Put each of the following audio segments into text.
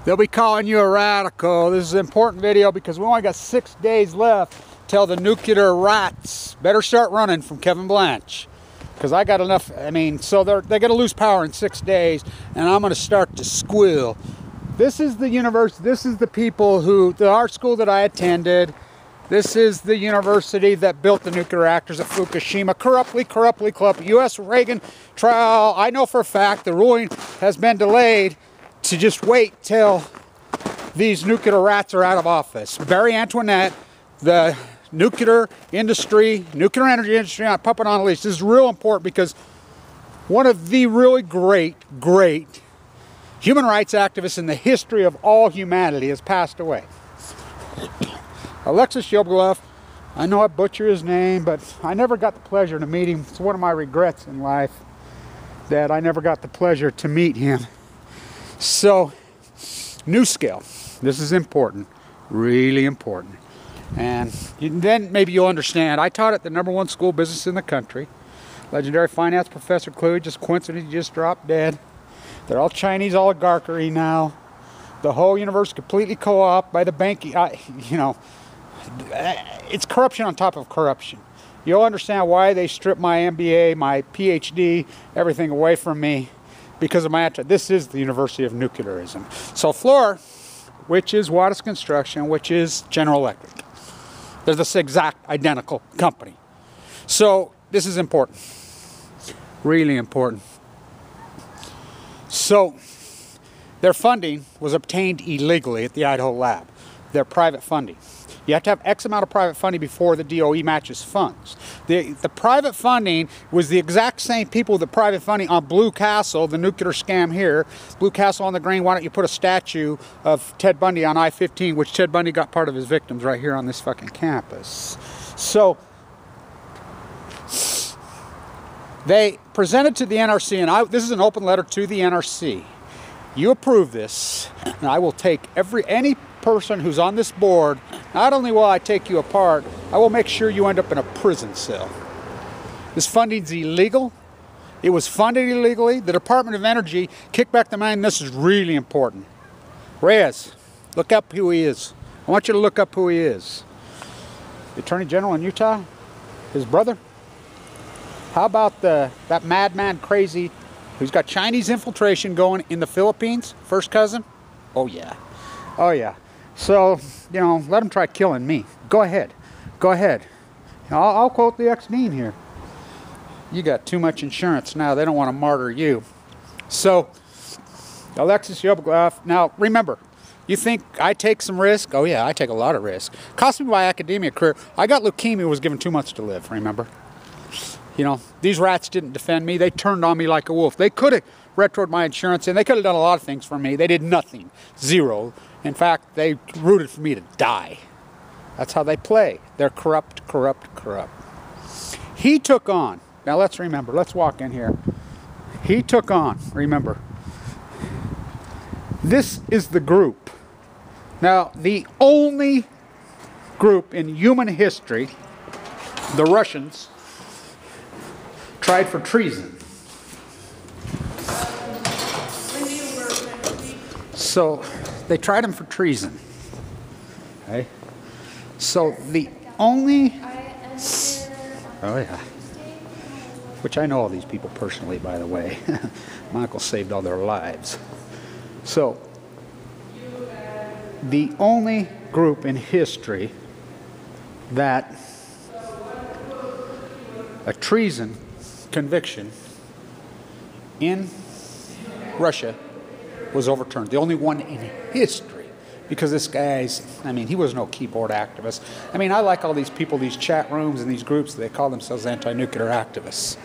They'll be calling you a radical. This is an important video because we only got 6 days left till the nuclear rats better start running from Kevin Blanch. Because I got enough, I mean, so they're going to lose power in 6 days, and I'm going to start to squeal. This is the university, this is the people who, the art school that I attended. This is the university that built the nuclear reactors at Fukushima. Corruptly, U.S. Reagan trial. I know for a fact the ruling has been delayed to just wait till these nuclear rats are out of office. Barry Antoinette, the nuclear industry, nuclear energy industry, I'm pumping on a leash. This is real important because one of the really great human rights activists in the history of all humanity has passed away. Alexis Yoblev, I know I butcher his name, but I never got the pleasure to meet him. It's one of my regrets in life that I never got the pleasure to meet him. So, NuScale, this is important, really important. And then maybe you'll understand. I taught at the #1 school of business in the country. Legendary finance professor Cluey, just coincidentally just dropped dead. They're all Chinese oligarchy now. The whole universe completely co-opted by the banking, you know, it's corruption on top of corruption. You'll understand why they stripped my MBA, my PhD, everything away from me because of my, this is the University of Nuclearism. So Fluor, which is Wattis Construction, which is General Electric. They're this exact identical company. So this is important, really important. So their funding was obtained illegally at the Idaho lab. Their private funding. You have to have X amount of private funding before the DOE matches funds. The private funding was the exact same people that private funding on Blue Castle, the nuclear scam here. Blue Castle on the Green, why don't you put a statue of Ted Bundy on I-15, which Ted Bundy got part of his victims right here on this fucking campus. So they presented to the NRC, and this is an open letter to the NRC. You approve this, and I will take any person who's on this board. Not only will I take you apart, I will make sure you end up in a prison cell. This funding's illegal. It was funded illegally. The Department of Energy kicked back the money. This is really important. Reyes, look up who he is. I want you to look up who he is. The Attorney General in Utah, his brother. How about that madman crazy who's got Chinese infiltration going in the Philippines? First cousin? Oh yeah. Oh yeah. So, you know, let them try killing me. Go ahead. Go ahead. I'll quote the ex-dean here. You got too much insurance now. They don't want to martyr you. So, Alexis Yoblev. Now, remember, you think I take some risk? Oh yeah, I take a lot of risk. Cost me my academia career. I got leukemia, was given 2 months to live, remember? You know, these rats didn't defend me. They turned on me like a wolf. They could have retroed my insurance, and they could have done a lot of things for me. They did nothing. Zero. In fact, they rooted for me to die. That's how they play. They're corrupt. He took on, now let's remember, let's walk in here. He took on, remember, this is the group. Now, the only group in human history, the Russians, tried for treason. So they tried him for treason. Okay? So the only, oh yeah, which I know all these people personally, by the way. My uncle saved all their lives. So the only group in history that a treason conviction in Russia was overturned. The only one in history. Because this guy's, I mean, he was no keyboard activist. I mean, I like all these people, these chat rooms and these groups, they call themselves anti-nuclear activists.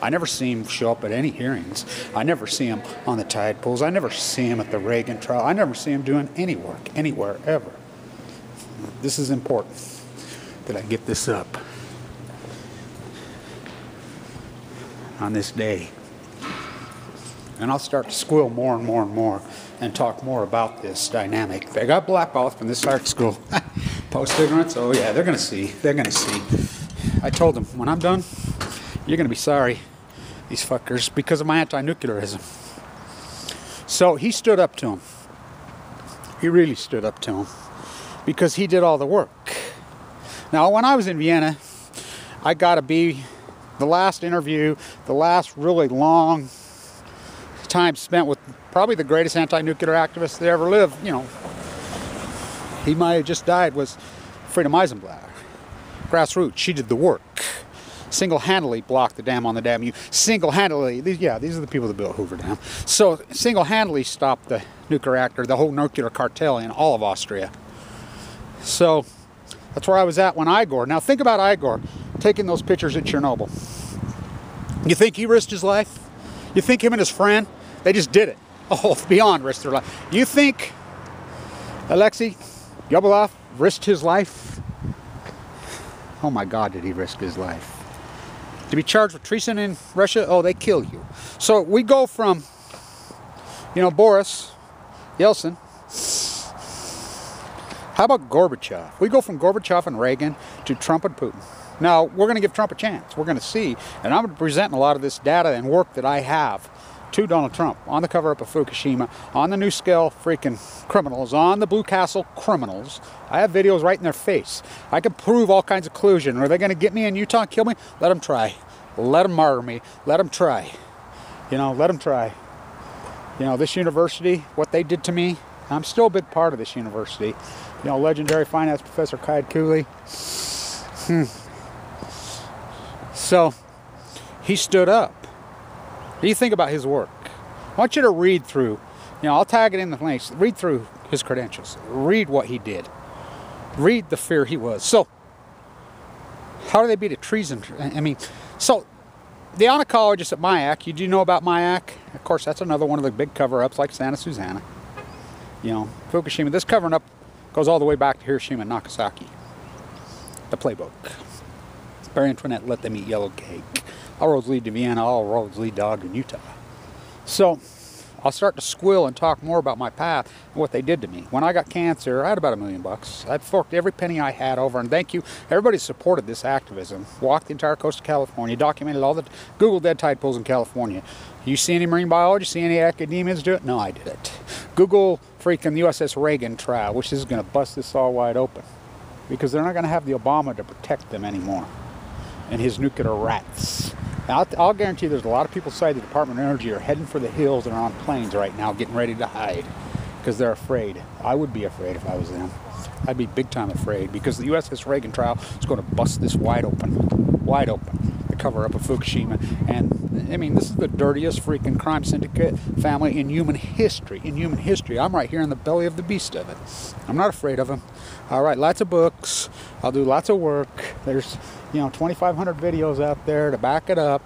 I never see him show up at any hearings. I never see him on the tide pools. I never see him at the Reagan trial. I never see him doing any work, anywhere, ever. This is important that I get this up on this day. And I'll start to squeal more and more and more and talk more about this dynamic. They got blackballed from this art school. Post-ignorance, oh yeah, they're going to see. They're going to see. I told them, when I'm done, you're going to be sorry, these fuckers, because of my anti-nuclearism. So he stood up to him. He really stood up to him because he did all the work. Now, when I was in Vienna, I got to be the last interview, the last really long time spent with probably the greatest anti-nuclear activist that ever lived. You know, he might have just died, was Frida Meisenblatt. Grassroots, she did the work. Single-handedly blocked the dam on the Danube. Single-handedly, these are the people that built Hoover Dam. So single-handedly stopped the nuclear reactor, the whole nuclear cartel in all of Austria. So that's where I was at when Igor. Now think about Igor taking those pictures at Chernobyl. You think he risked his life? You think him and his friend, they just did it? Oh, beyond risked their life. You think Alexei Yablov risked his life? Oh my God, did he risk his life? To be charged with treason in Russia, oh, they kill you. So we go from, you know, Boris Yeltsin. How about Gorbachev? We go from Gorbachev and Reagan to Trump and Putin. Now, we're going to give Trump a chance. We're going to see. And I'm going to present a lot of this data and work that I have to Donald Trump on the cover-up of Fukushima, on the NuScale freaking criminals, on the Blue Castle criminals. I have videos right in their face. I can prove all kinds of collusion. Are they going to get me in Utah and kill me? Let them try. Let them martyr me. Let them try. You know, let them try. You know, this university, what they did to me, I'm still a big part of this university. You know, legendary finance professor Kyle Cooley. So, he stood up. What do you think about his work? I want you to read through, you know, I'll tag it in the links, read through his credentials, read what he did, read the fear he was. So, how do they beat a treason? I mean, so, the oncologist at MIAC, you do know about MIAC? Of course, that's another one of the big cover-ups like Santa Susana. You know, Fukushima, this covering up goes all the way back to Hiroshima and Nagasaki. The playbook. Barry Antoinette, let them eat yellow cake. All roads lead to Vienna, all roads lead to Ogden, Utah. So, I'll start to squill and talk more about my path and what they did to me. When I got cancer, I had about $1 million. I forked every penny I had over, and thank you. Everybody supported this activism. Walked the entire coast of California, documented all the Google dead tide pools in California. You see any marine biology, see any academians do it? No, I did it. Google freaking U.S.S. Reagan trial, which is going to bust this all wide open. Because they're not going to have the Obama to protect them anymore. And his nuclear rats. Now, I'll guarantee there's a lot of people inside the Department of Energy are heading for the hills and are on planes right now getting ready to hide because they're afraid. I would be afraid if I was them. I'd be big time afraid because the USS Reagan trial is going to bust this wide open. Wide open. The cover-up of Fukushima. And, I mean, this is the dirtiest freaking crime syndicate family in human history. In human history. I'm right here in the belly of the beast of it. I'm not afraid of them. I'll write lots of books. I'll do lots of work. There's, you know, 2,500 videos out there to back it up.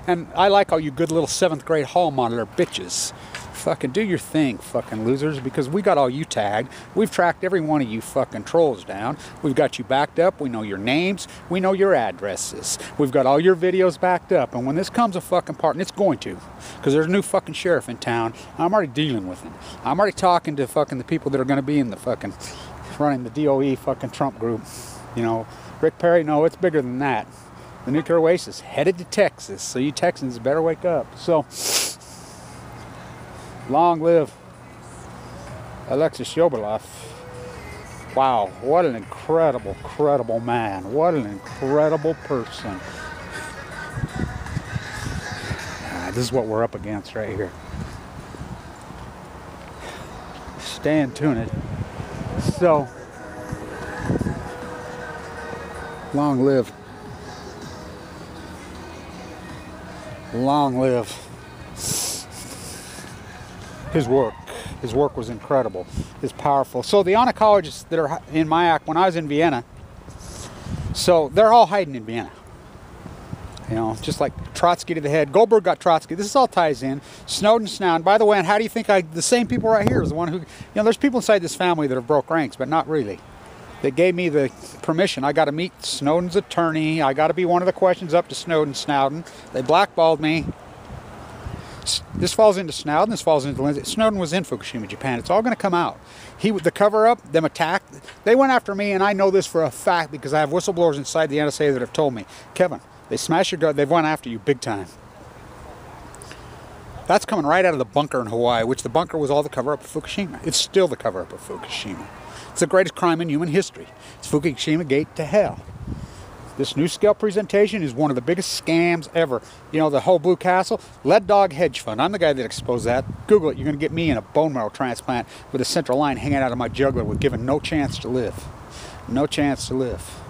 And I like all you good little 7th grade hall monitor bitches. Fucking do your thing, fucking losers, because we got all you tagged. We've tracked every one of you fucking trolls down. We've got you backed up. We know your names. We know your addresses. We've got all your videos backed up. And when this comes a fucking part, and it's going to, because there's a new fucking sheriff in town, I'm already dealing with him. I'm already talking to fucking the people that are going to be in the fucking, running the DOE fucking Trump group. You know, Rick Perry, no, it's bigger than that. The nuclear waste is headed to Texas, so you Texans better wake up. So, long live Alexei Yablov. Wow, what an incredible, incredible man. What an incredible person. This is what we're up against right here. Stay tuned. So, long live. Long live his work. His work was incredible. It's powerful. So the oncologists that are in MIAC, when I was in Vienna, so they're all hiding in Vienna. You know, just like Trotsky to the head. Goldberg got Trotsky. This all ties in. Snowden. By the way, and how do you think the same people right here is the one who, you know, there's people inside this family that have broke ranks, but not really. They gave me the permission. I got to meet Snowden's attorney. I got to be one of the questions up to Snowden. They blackballed me. This falls into Snowden. This falls into Lindsay. Snowden was in Fukushima, Japan. It's all going to come out. The cover-up, them attacked. They went after me, and I know this for a fact because I have whistleblowers inside the NSA that have told me, Kevin, they smashed your gun. They've went after you big time. That's coming right out of the bunker in Hawaii, which the bunker was all the cover-up of Fukushima. It's still the cover-up of Fukushima. It's the greatest crime in human history. It's Fukushima gate to hell. This NuScale presentation is one of the biggest scams ever. You know, the whole Blue Castle, Lead Dog Hedge Fund. I'm the guy that exposed that. Google it. You're going to get me in a bone marrow transplant with a central line hanging out of my jugular with given no chance to live. No chance to live.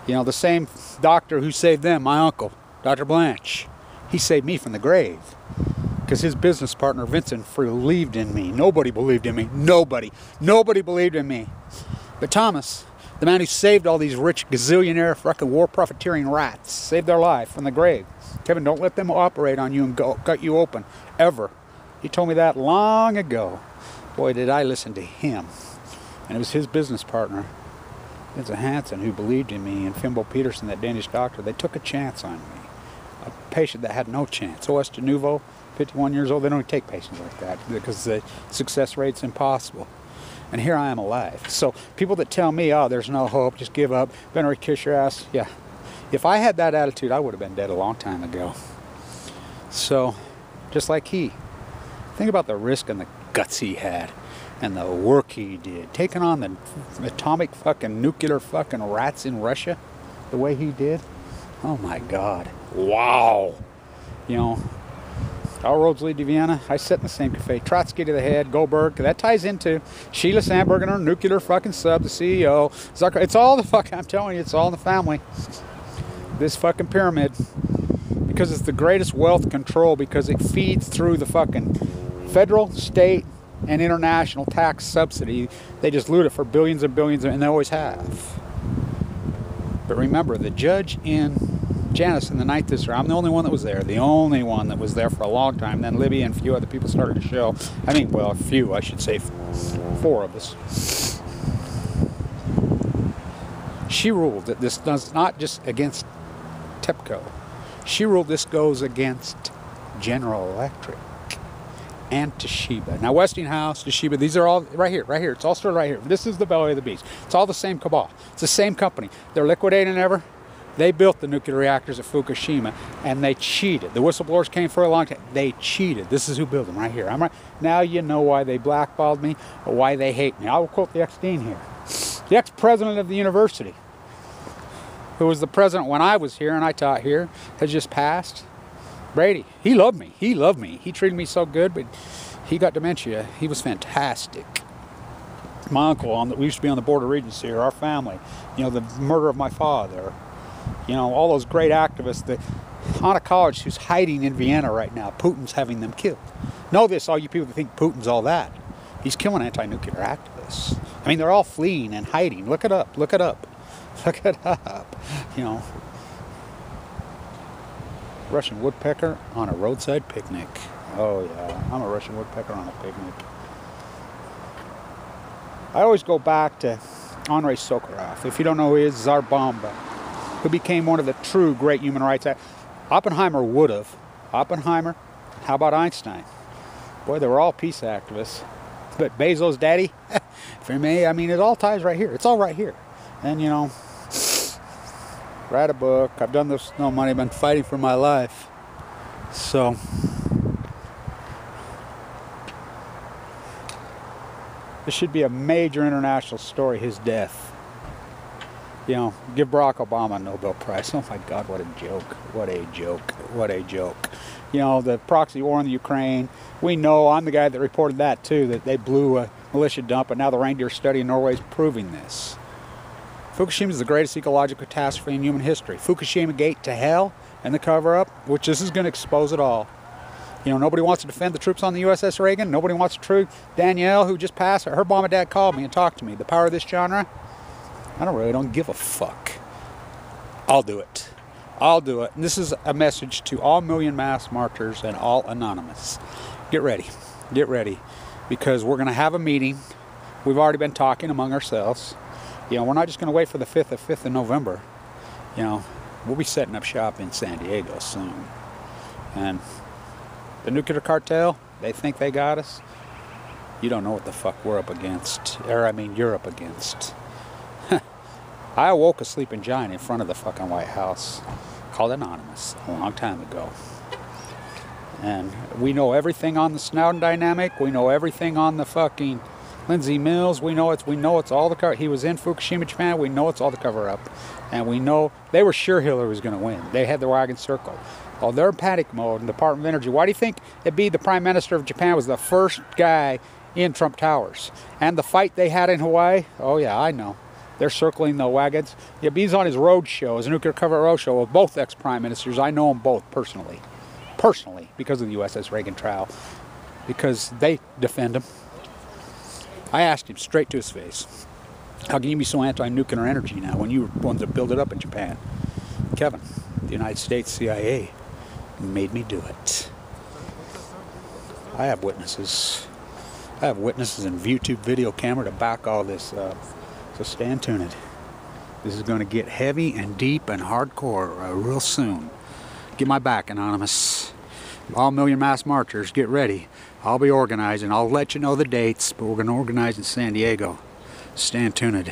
You know, the same doctor who saved them, my uncle, Dr. Blanch, he saved me from the grave. Because his business partner, Vincent, believed in me. Nobody believed in me. Nobody. Nobody believed in me. But Thomas, the man who saved all these rich gazillionaire fucking war profiteering rats, saved their life from the grave. Kevin, don't let them operate on you and cut you open. Ever. He told me that long ago. Boy, did I listen to him. And it was his business partner, Vincent Hansen, who believed in me, and Fimbo Peterson, that Danish doctor. They took a chance on me. A patient that had no chance. O.S. de Nouveau, 51 years old, they don't take patients like that because the success rate's impossible. And here I am alive. So people that tell me, oh, there's no hope, just give up, better kiss your ass. Yeah. If I had that attitude, I would have been dead a long time ago. So, just like he. Think about the risk and the guts he had and the work he did. Taking on the atomic fucking nuclear fucking rats in Russia the way he did. Oh my God. Wow. You know, all roads lead to Vienna. I sit in the same cafe. Trotsky to the head, Goldberg. That ties into Sheila Sandberg and her nuclear fucking sub, the CEO. It's all the fucking, I'm telling you, it's all in the family. This fucking pyramid. Because it's the greatest wealth control, because it feeds through the fucking federal, state, and international tax subsidy. They just loot it for billions and billions, and they always have. But remember, the judge in Janice in the night this year, I'm the only one that was there. The only one that was there for a long time. Then Libby and a few other people started to show. I mean, well, a few, I should say, 4 of us. She ruled that this does not just against TEPCO. She ruled this goes against General Electric and Toshiba. Now, Westinghouse, Toshiba, these are all right here, right here. It's all stored right here. This is the belly of the beast. It's all the same cabal. It's the same company. They're liquidating ever. They built the nuclear reactors at Fukushima, and they cheated. The whistleblowers came for a long time. They cheated. This is who built them right here. I'm right. Now you know why they blackballed me or why they hate me. I will quote the ex-dean here. The ex-president of the university, who was the president when I was here and I taught here, has just passed. Brady. He loved me. He loved me. He treated me so good, but he got dementia. He was fantastic. My uncle, we used to be on the board of regents here, our family. You know, the murder of my father. You know, all those great activists that Anna College, who's hiding in Vienna right now. Putin's having them killed. Know this, all you people that think Putin's all that. He's killing anti-nuclear activists. I mean, they're all fleeing and hiding. Look it up. Look it up. Look it up. You know, Russian woodpecker on a roadside picnic. Oh yeah, I'm a Russian woodpecker on a picnic. I always go back to Andrei Sakharov. If you don't know who he is, Tsar Bomba, who became one of the true great human rights activists. Oppenheimer would have. Oppenheimer, how about Einstein? Boy, they were all peace activists. But Bezos' daddy, for me, I mean, it all ties right here. It's all right here. And, you know, write a book. I've done this no money. I've been fighting for my life. So, this should be a major international story, his death. You know, give Barack Obama a Nobel Prize. Oh my God, what a joke. What a joke. What a joke. You know, the proxy war in the Ukraine. We know, I'm the guy that reported that too, that they blew a militia dump, and now the reindeer study in Norway is proving this. Fukushima is the greatest ecological catastrophe in human history. Fukushima gate to hell and the cover-up, which this is going to expose it all. You know, nobody wants to defend the troops on the u.s.s. Reagan. Nobody wants to true Danielle, who just passed. Her mom and dad called me and talked to me. The power of this genre, I don't give a fuck. I'll do it. I'll do it. And this is a message to all million mass martyrs and all anonymous. Get ready. Get ready. Because we're going to have a meeting. We've already been talking among ourselves. You know, we're not just going to wait for the 5th of November. You know, we'll be setting up shop in San Diego soon. And the nuclear cartel, they think they got us. You don't know what the fuck we're up against. Or, I mean, you're up against. I awoke a sleeping giant in front of the fucking White House, called Anonymous, a long time ago. And we know everything on the Snowden dynamic. We know everything on the fucking Lindsay Mills. We know it's all the cover. He was in Fukushima, Japan. We know it's all the cover up. And we know they were sure Hillary was going to win. They had the wagon circled. Oh, they're in panic mode in the Department of Energy. Why do you think it'd be the Prime Minister of Japan was the first guy in Trump Towers? And the fight they had in Hawaii? Oh yeah, I know. They're circling the wagons. Yeah, he's on his road show, his nuclear cover road show with both ex-prime ministers. I know them both personally. Personally, because of the U.S.S. Reagan trial. Because they defend him. I asked him straight to his face, how can you be so anti-nuclear energy now when you were the ones that built it up in Japan? Kevin, the United States CIA made me do it. I have witnesses. I have witnesses and YouTube video camera to back all this up. So stand tuned. This is going to get heavy and deep and hardcore real soon. Get my back, Anonymous. All million mass marchers, get ready. I'll be organizing. I'll let you know the dates, but we're going to organize in San Diego. Stand tuned.